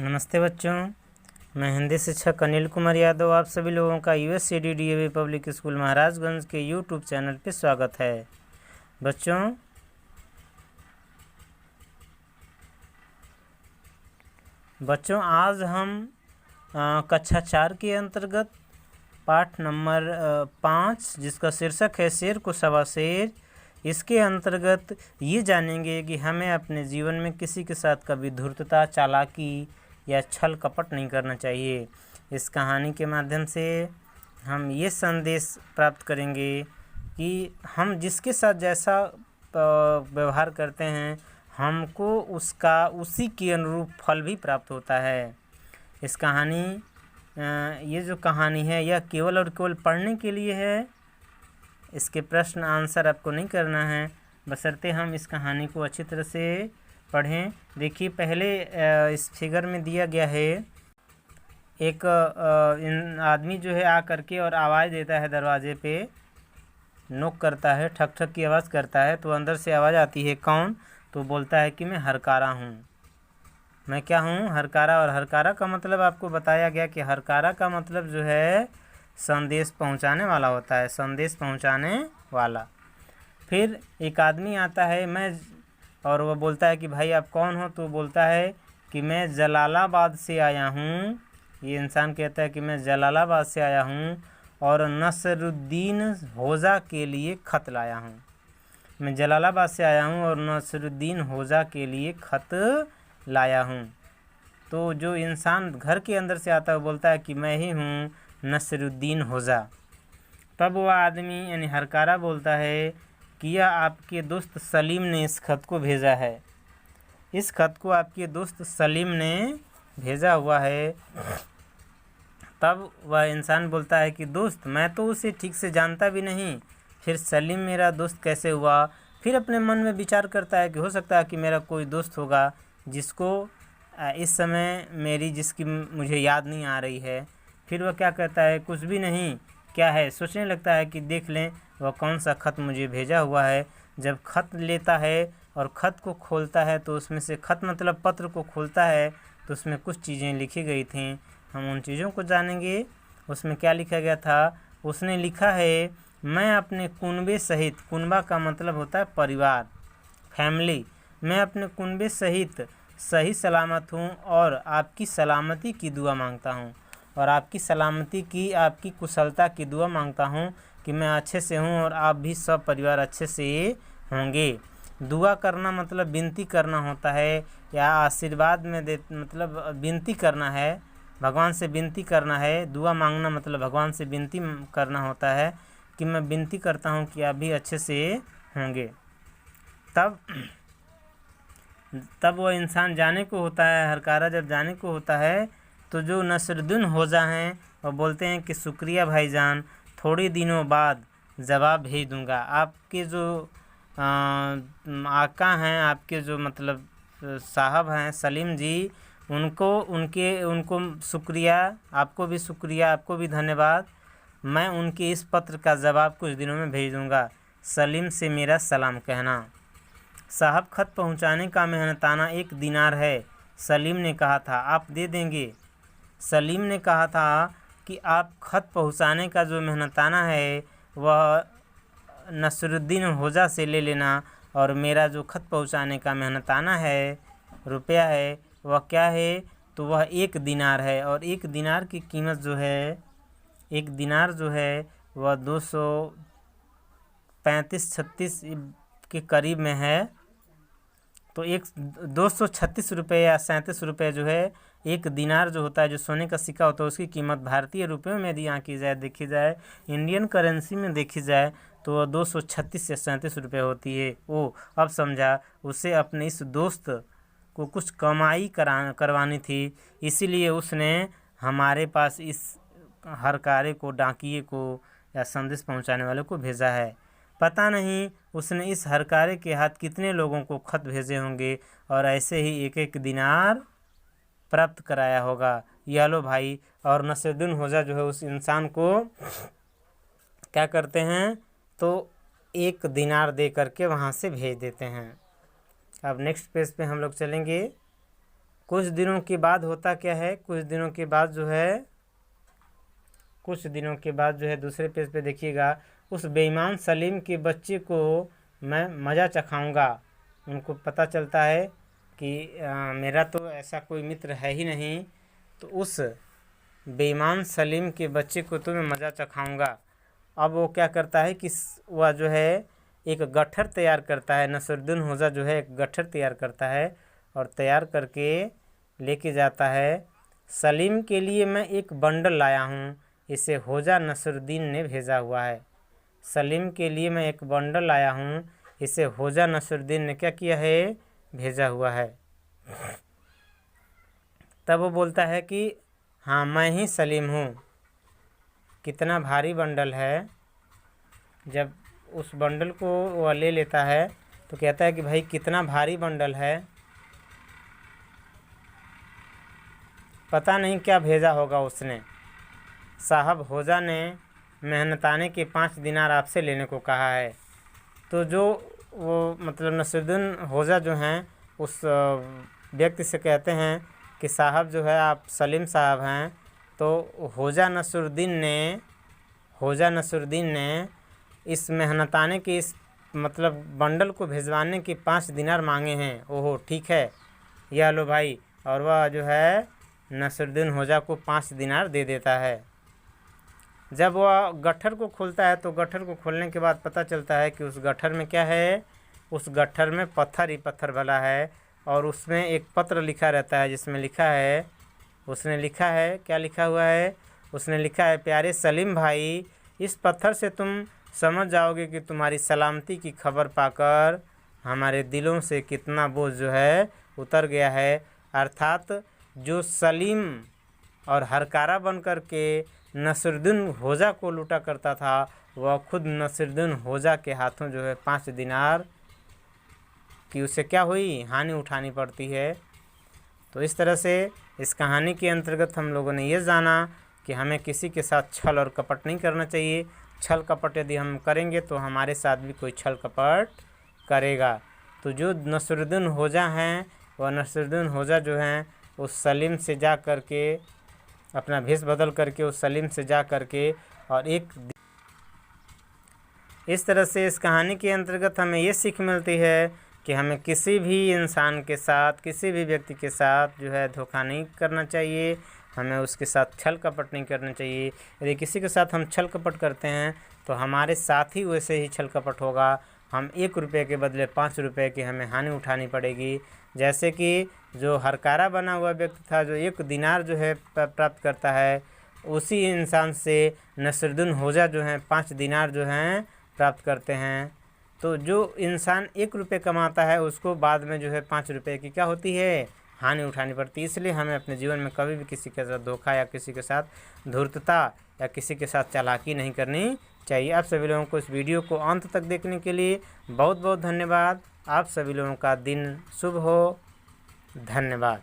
नमस्ते बच्चों, मैं हिंदी शिक्षक अनिल कुमार यादव आप सभी लोगों का यूएससीडी डीएवी पब्लिक स्कूल महाराजगंज के यूट्यूब चैनल पर स्वागत है। बच्चों आज हम कक्षा 4 के अंतर्गत पाठ नंबर 5 जिसका शीर्षक है शेर को सवा शेर, इसके अंतर्गत ये जानेंगे कि हमें अपने जीवन में किसी के साथ कभी धूर्तता, चालाकी या छल कपट नहीं करना चाहिए। इस कहानी के माध्यम से हम ये संदेश प्राप्त करेंगे कि हम जिसके साथ जैसा व्यवहार करते हैं हमको उसका उसी के अनुरूप फल भी प्राप्त होता है। इस कहानी ये जो कहानी है यह केवल और केवल पढ़ने के लिए है। इसके प्रश्न आंसर आपको नहीं करना है, बशर्ते हम इस कहानी को अच्छी तरह से पढ़ें। देखिए पहले इस फिगर में दिया गया है एक आदमी जो है आ करके और आवाज़ देता है, दरवाजे पे नॉक करता है, ठक ठक की आवाज़ करता है। तो अंदर से आवाज़ आती है, कौन? तो बोलता है कि मैं हरकारा हूँ। मैं क्या हूँ? हरकारा। और हरकारा का मतलब आपको बताया गया कि हरकारा का मतलब जो है संदेश पहुँचाने वाला होता है, संदेश पहुँचाने वाला। फिर एक आदमी आता है और वो बोलता है कि भाई आप कौन हो? तो बोलता है कि मैं जलालाबाद से आया हूँ। ये इंसान कहता है कि मैं जलालाबाद से आया हूँ और नसरुद्दीन होजा के लिए ख़त लाया हूँ। मैं जलालाबाद से आया हूँ और नसरुद्दीन होजा के लिए ख़त लाया हूँ। तो जो इंसान घर के अंदर से आता है वो बोलता है कि मैं ही हूँ नसरुद्दीन होजा। तब वह आदमी यानी हरकारा बोलता है कि यह आपके दोस्त सलीम ने इस खत को भेजा है। इस खत को आपके दोस्त सलीम ने भेजा हुआ है। तब वह इंसान बोलता है कि दोस्त, मैं तो उसे ठीक से जानता भी नहीं, फिर सलीम मेरा दोस्त कैसे हुआ? फिर अपने मन में विचार करता है कि हो सकता है कि मेरा कोई दोस्त होगा जिसको इस समय जिसकी मुझे याद नहीं आ रही है। फिर वह क्या कहता है, कुछ भी नहीं, क्या है? सोचने लगता है कि देख लें वह कौन सा ख़त मुझे भेजा हुआ है। जब ख़त लेता है और ख़त को खोलता है तो उसमें से ख़त मतलब पत्र को खोलता है तो उसमें कुछ चीज़ें लिखी गई थीं। हम उन चीज़ों को जानेंगे। उसमें क्या लिखा गया था? उसने लिखा है, मैं अपने कुनबे सहित, कुनबा का मतलब होता है परिवार, फैमिली, मैं अपने कुनबे सहित सही सलामत हूँ और आपकी सलामती की दुआ मांगता हूँ और आपकी सलामती की, आपकी कुशलता की दुआ मांगता हूँ कि मैं अच्छे से हूँ और आप भी सब परिवार अच्छे से होंगे। दुआ करना मतलब विनती करना होता है या आशीर्वाद में मतलब विनती करना है, भगवान से विनती करना है। दुआ मांगना मतलब भगवान से विनती करना होता है कि मैं विनती करता हूँ कि आप भी अच्छे से होंगे। तब वह इंसान जाने को होता है, हरकारा जब जाने को होता है तो जो नसरुद्दीन होजा हैं वह बोलते हैं कि शुक्रिया भाईजान, थोड़े दिनों बाद जवाब भेज दूंगा। आपके जो आका हैं, आपके जो मतलब साहब हैं सलीम जी, उनको शुक्रिया, आपको भी शुक्रिया, आपको भी धन्यवाद। मैं उनके इस पत्र का जवाब कुछ दिनों में भेज दूंगा। सलीम से मेरा सलाम कहना। साहब, खत पहुंचाने का मेहनताना 1 दिनार है, सलीम ने कहा था, आप दे देंगे? सलीम ने कहा था कि आप खत पहुंचाने का जो मेहनताना है वह नसरुद्दीन होजा से ले लेना और मेरा जो खत पहुंचाने का मेहनताना है, रुपया है, वह क्या है? तो वह 1 दिनार है और 1 दिनार की कीमत जो है, 1 दिनार जो है वह 235-36 के करीब में है। तो 236 रुपये या 37 रुपये जो है 1 दिनार जो होता है, जो सोने का सिक्का होता है, उसकी कीमत भारतीय रुपयों में यदि यहाँ की जाए, देखी जाए, इंडियन करेंसी में देखी जाए तो वह 236 या 37 रुपये होती है। वो अब समझा, उसे अपने इस दोस्त को कुछ कमाई करवानी थी, इसीलिए उसने हमारे पास इस हरकारे को, डाकिए को या संदेश पहुँचाने वाले को भेजा है। पता नहीं उसने इस हरकारे के हाथ कितने लोगों को खत भेजे होंगे और ऐसे ही 1-1 दिनार प्राप्त कराया होगा। यह लो भाई। और नसरुद्दीन होजा जो है उस इंसान को क्या करते हैं, तो 1 दिनार दे करके वहाँ से भेज देते हैं। अब नेक्स्ट पेज पे हम लोग चलेंगे। कुछ दिनों के बाद होता क्या है, कुछ दिनों के बाद जो है दूसरे पेज पे देखिएगा, उस बेईमान सलीम के बच्चे को मैं मज़ा चखाऊंगा। उनको पता चलता है कि मेरा तो ऐसा कोई मित्र है ही नहीं, तो उस बेईमान सलीम के बच्चे को तो मैं मज़ा चखाऊंगा। अब वो क्या करता है कि वह जो है एक गट्ठर तैयार करता है। नसरुद्दीन होजा जो है एक गट्ठर तैयार करता है और तैयार करके लेके जाता है। सलीम के लिए मैं एक बंडल लाया हूँ, इसे होजा नसरुद्दीन ने भेजा हुआ है। सलीम के लिए मैं एक बंडल लाया हूँ, इसे होजा नसरुद्दीन ने क्या किया है, भेजा हुआ है। तब वो बोलता है कि हाँ मैं ही सलीम हूँ, कितना भारी बंडल है। जब उस बंडल को वह ले लेता है तो कहता है कि भाई कितना भारी बंडल है, पता नहीं क्या भेजा होगा उसने। साहब होजा ने मेहनताने के 5 दिनार आपसे लेने को कहा है। तो जो वो मतलब नसरुद्दीन होजा जो हैं उस व्यक्ति से कहते हैं कि साहब जो है आप सलीम साहब हैं। तो होजा नसरुद्दीन ने इस मेहनताने के इस मतलब बंडल को भिजवाने के 5 दिनार मांगे हैं। ओहो ठीक है, यह लो भाई। और वह जो है नसरुद्दीन होजा को 5 दिनार दे देता है। जब वह गट्ठर को खोलता है तो गट्ठर को खोलने के बाद पता चलता है कि उस गट्ठर में क्या है, उस गट्ठर में पत्थर ही पत्थर भरा है। और उसमें एक पत्र लिखा रहता है जिसमें लिखा है, उसने लिखा है, क्या लिखा हुआ है, उसने लिखा है, प्यारे सलीम भाई, इस पत्थर से तुम समझ जाओगे कि तुम्हारी सलामती की खबर पाकर हमारे दिलों से कितना बोझ जो है उतर गया है। अर्थात जो सलीम और हरकारा बनकर के नसरुद्दीन होजा को लूटा करता था, वह खुद नसरुद्दीन होजा के हाथों जो है 5 दिनार की उसे क्या हुई, हानि उठानी पड़ती है। तो इस तरह से इस कहानी के अंतर्गत हम लोगों ने ये जाना कि हमें किसी के साथ छल और कपट नहीं करना चाहिए। छल कपट यदि हम करेंगे तो हमारे साथ भी कोई छल कपट करेगा। तो जो नसरुद्दीन होजा हैं, वह नसरुद्दीन होजा जो हैं उस सलीम से जा कर के अपना भेष बदल करके उस सलीम से जा कर के और इस तरह से इस कहानी के अंतर्गत हमें ये सीख मिलती है कि हमें किसी भी इंसान के साथ, किसी भी व्यक्ति के साथ जो है धोखा नहीं करना चाहिए। हमें उसके साथ छल कपट नहीं करना चाहिए। यदि किसी के साथ हम छल कपट करते हैं तो हमारे साथ ही वैसे ही छल कपट होगा। हम 1 रुपये के बदले 5 रुपये की हमें हानि उठानी पड़ेगी। जैसे कि जो हरकारा बना हुआ व्यक्ति था, जो 1 दिनार जो है प्राप्त करता है, उसी इंसान से नसरुद्दीन होजा जो हैं 5 दिनार जो हैं प्राप्त करते हैं। तो जो इंसान 1 रुपये कमाता है उसको बाद में जो है 5 रुपये की क्या होती है, हानि उठानी पड़ती है। इसलिए हमें अपने जीवन में कभी भी किसी के साथ धोखा या किसी के साथ धूर्तता या किसी के साथ चालाकी नहीं करनी चाहिए। आप सभी लोगों को इस वीडियो को अंत तक देखने के लिए बहुत बहुत धन्यवाद। आप सभी लोगों का दिन शुभ हो। धन्यवाद।